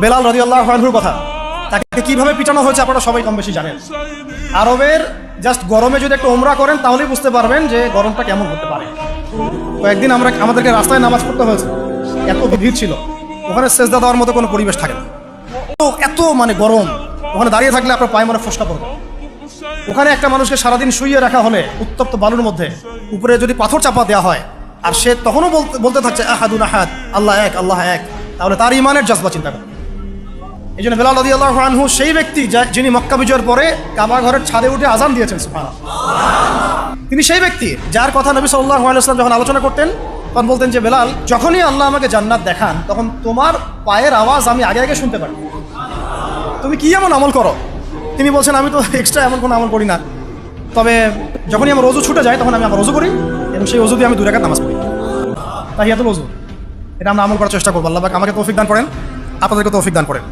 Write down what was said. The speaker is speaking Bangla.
বেলাল রাদিয়াল্লাহু আনহুর কথা, তাকে কিভাবে পিটানো হয়েছে আপনারা সবাই কম বেশি জানেন। আরবের জাস্ট গরমে যদি একটু ওমরা করেন তাহলেই বুঝতে পারবেন যে গরমটা কেমন হতে পারে। তো একদিন আমাদেরকে রাস্তায় নামাজ পড়তে হয়েছে, এত ভিড় ছিল, ওখানে সেজদা দেওয়ার মতো কোনো পরিবেশ থাকে না। তো এত মানে গরম, ওখানে দাঁড়িয়ে থাকলে আপনার পায়ে মনে ফোসকা পড়বে। ওখানে একটা মানুষকে সারাদিন শুইয়ে রাখা হলে উত্তপ্ত বালুর মধ্যে, উপরে যদি পাথর চাপা দেওয়া হয় আর সে তখনও বলতে থাকছে আহাদুন আহাদ, আল্লাহ এক, আল্লাহ এক, তাহলে তার ইমানের জজবা চিন্তা করেন। এই জন্য বেলাল রাদিয়াল্লাহু আনহু সেই ব্যক্তি যিনি মক্কা বিজয়ের পরে কাবা ঘরের ছাদে উঠে আজান দিয়েছেন, সুবহানাল্লাহ। তিনি সেই ব্যক্তি যার কথা নবী সাল্লাল্লাহু আলাইহি ওয়াসাল্লাম যখন আলোচনা করতেন তখন বলতেন যে বেলাল, যখনই আল্লাহ আমাকে জান্নাত দেখান তখন তোমার পায়ের আওয়াজ আমি আগে আগে শুনতে পারি। তুমি কি এমন আমল করো? তিনি বলছেন, আমি তো এক্সট্রা এমন কোনো আমল করি না, তবে যখনই আমার ওযু ছুটে যায় তখন আমি আমার ওযু করি এবং সেই ওযু দিয়ে আমি 2 রাকাত নামাজ পড়ি, তাহিয়াতুল ওযু। এটা আমরা আমল করার চেষ্টা করবো। আল্লাহ পাক আমাকে তৌফিক দান করেন, আপনাদেরকে তৌফিক দান করেন।